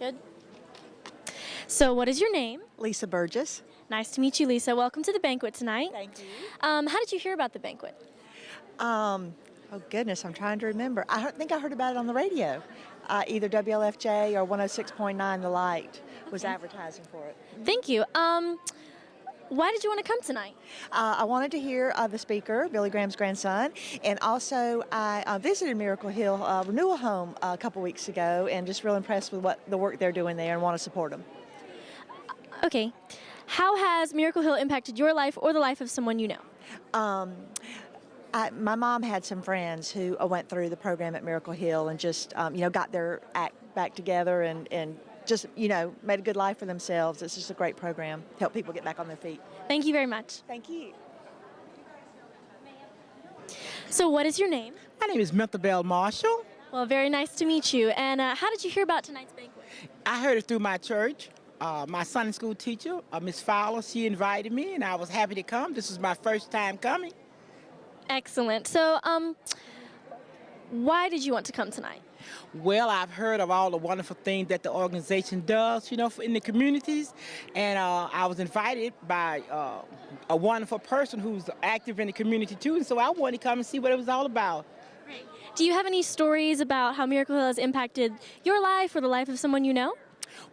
Good. So what is your name? Lisa Burgess. Nice to meet you, Lisa. Welcome to the banquet tonight. Thank you. How did you hear about the banquet? Oh goodness, I'm trying to remember. Think I heard about it on the radio. Either WLFJ or 106.9 The Light was advertising for it. Thank you. Why did you want to come tonight? I wanted to hear the speaker, Billy Graham's grandson, and also I visited Miracle Hill Renewal Home a couple weeks ago and just real impressed with the work they're doing there and want to support them. Okay. How has Miracle Hill impacted your life or the life of someone you know? My mom had some friends who went through the program at Miracle Hill and just, got their act back together and just, made a good life for themselves. It's just a great program. Help people get back on their feet. Thank you very much. Thank you. So what is your name? My name is Mentha Bell Marshall. Well, very nice to meet you. And how did you hear about tonight's banquet? I heard it through my church. My Sunday school teacher, Miss Fowler, she invited me, and I was happy to come. This was my first time coming. Excellent. So, why did you want to come tonight? Well, I've heard of all the wonderful things that the organization does, in the communities, and I was invited by a wonderful person who's active in the community too, and so I wanted to come and see what it was all about. Great. Do you have any stories about how Miracle Hill has impacted your life or the life of someone you know?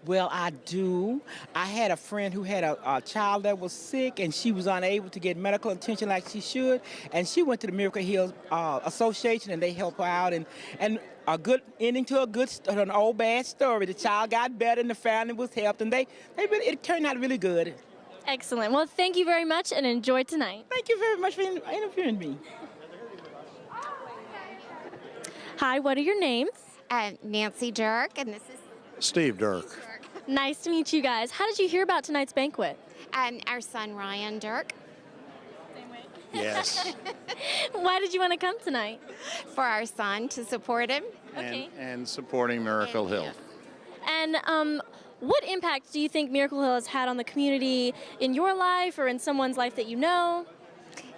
Well, I do. I had a friend who had a child that was sick, and she was unable to get medical attention like she should, and she went to the Miracle Hill Association, and they helped her out, and a good ending to an old bad story. The child got better, and the family was helped, and it turned out really good. Excellent. Well, thank you very much, and enjoy tonight. Thank you very much for interviewing me. Hi, what are your names? Nancy Dirk, and this is Steve Dirk. Nice to meet you guys. How did you hear about tonight's banquet? our son Ryan Dirk. Yes. Why did you want to come tonight? For our son, to support him. Okay. And supporting Miracle Hill. And what impact do you think Miracle Hill has had on the community in your life or in someone's life that you know?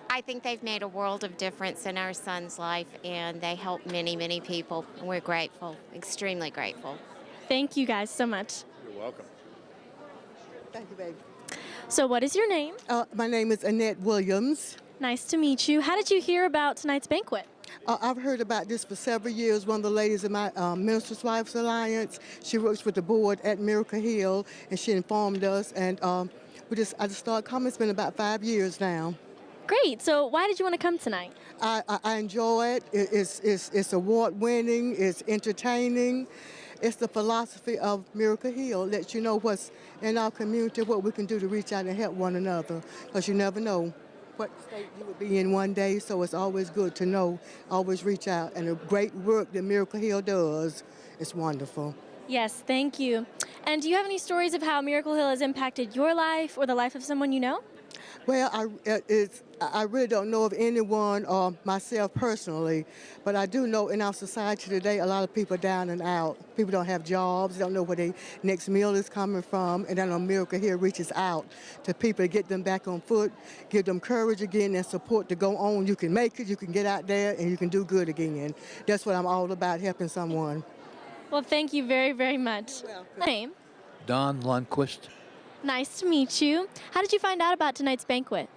I think they've made a world of difference in our son's life, and they help many, many people. And we're grateful, extremely grateful. Thank you guys so much. You're welcome. Thank you, babe. So what is your name? My name is Annette Williams. Nice to meet you. How did you hear about tonight's banquet? I've heard about this for several years. One of the ladies in my Minister's Wives Alliance, she works with the board at Miracle Hill, and she informed us, and I just started coming. It's been about 5 years now. Great. So why did you want to come tonight? I enjoy it. It's award-winning. It's entertaining. It's the philosophy of Miracle Hill. Lets you know what's in our community, what we can do to reach out and help one another, because you never know what state you will be in one day, so it's always good to know, always reach out. And the great work that Miracle Hill does is wonderful. Yes, thank you. And do you have any stories of how Miracle Hill has impacted your life or the life of someone you know? Well, I really don't know of anyone or myself personally, but I do know in our society today a lot of people are down and out. People don't have jobs, don't know where their next meal is coming from, and I know Miracle Hill reaches out to people to get them back on foot, give them courage again and support to go on. You can make it, you can get out there, and you can do good again. That's what I'm all about, helping someone. Well, thank you very, very much. Name? Don Lundquist. Nice to meet you. How did you find out about tonight's banquet?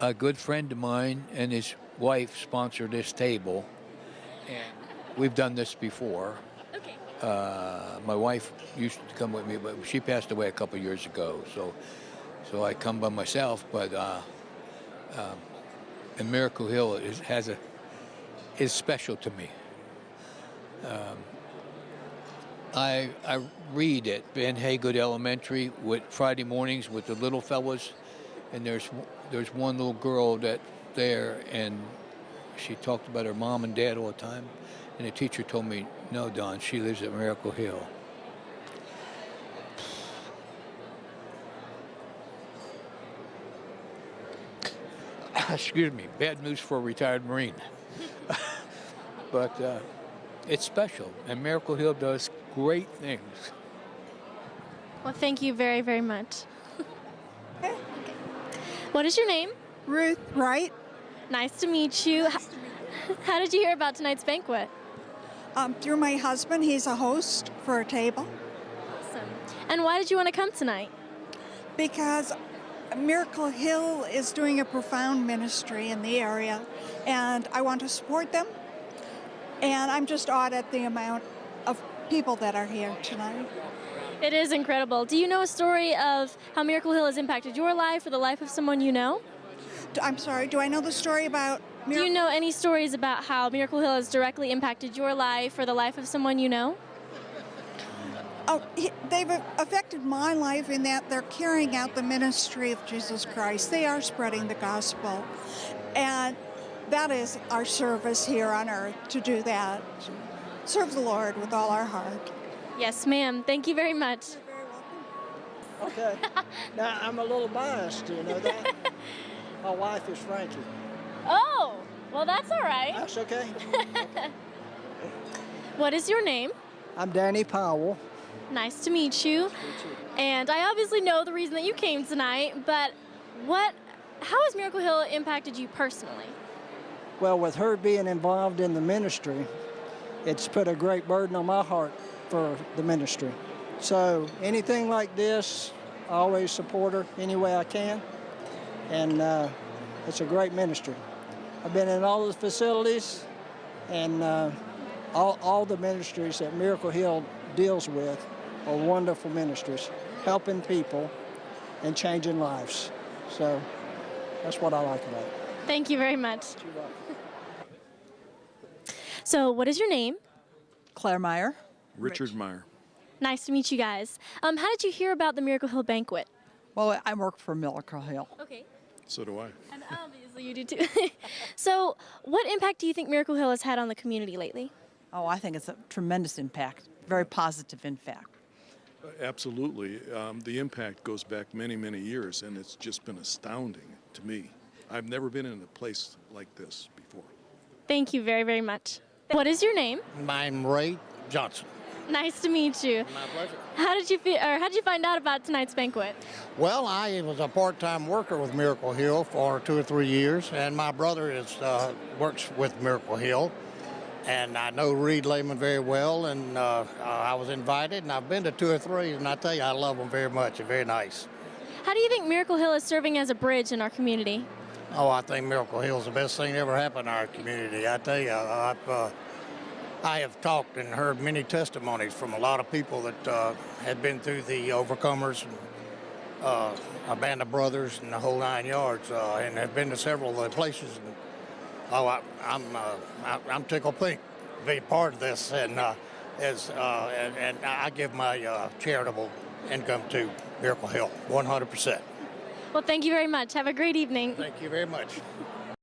A good friend of mine and his wife sponsored this table, and we've done this before. Okay. My wife used to come with me, but she passed away a couple years ago, so I come by myself. But and Miracle Hill is special to me. I read at Ben Haygood Elementary with Friday mornings with the little fellas, and there's one little girl that's there, and she talked about her mom and dad all the time, and the teacher told me, no, Don, she lives at Miracle Hill. Excuse me, bad news for a retired Marine. But it's special, and Miracle Hill does great things. Well, thank you very, very much. Okay. What is your name? Ruth, right? Nice to meet you. How did you hear about tonight's banquet? Through my husband. He's a host for a table. And why did you want to come tonight? Because Miracle Hill is doing a profound ministry in the area, and I want to support them. And I'm just awed at the amount of people that are here tonight. It is incredible. Do you know a story of how Miracle Hill has impacted your life or the life of someone you know? I'm sorry, do I know the story about Do you know any stories about how Miracle Hill has directly impacted your life or the life of someone you know? Oh, they've affected my life in that they're carrying out the ministry of Jesus Christ. They are spreading the gospel. And that is our service here on earth, to do that. Serve the Lord with all our heart. Yes, ma'am. Thank you very much. Okay. Now, I'm a little biased, do you know that? My wife is Frankie. Oh, well, that's all right. That's okay. What is your name? I'm Danny Powell. Nice to meet you. And I obviously know the reason that you came tonight, but how has Miracle Hill impacted you personally? Well, with her being involved in the ministry, it's put a great burden on my heart for the ministry. So anything like this, I always support her any way I can. And it's a great ministry. I've been in all the facilities, and all the ministries that Miracle Hill deals with are wonderful ministries, helping people and changing lives. So that's what I like about it. Thank you very much. So, what is your name? Claire Meyer. Richard Meyer. Nice to meet you guys. How did you hear about the Miracle Hill banquet? Well, I work for Miracle Hill. Okay. So do I. And obviously you do too. So, what impact do you think Miracle Hill has had on the community lately? Oh, I think it's a tremendous impact, very positive impact. Absolutely. The impact goes back many, many years, and it's just been astounding to me. I've never been in a place like this before. Thank you very, very much. What is your name? I'm Ray Johnson. Nice to meet you. My pleasure. How did you feel, or how did you find out about tonight's banquet? Well, I was a part-time worker with Miracle Hill for 2 or 3 years, and my brother works with Miracle Hill, and I know Reed Lehman very well, and I was invited, and I've been to 2 or 3, and I tell you, I love them very much. They're very nice. How do you think Miracle Hill is serving as a bridge in our community? Oh, I think Miracle Hill is the best thing that ever happened in our community. I tell you, I have talked and heard many testimonies from a lot of people that had been through the Overcomers, and, a band of brothers, and the whole 9 yards, and have been to several of the places. And, I'm tickled pink to be part of this, and I give my charitable income to Miracle Hill 100%. Well, thank you very much. Have a great evening. Thank you very much.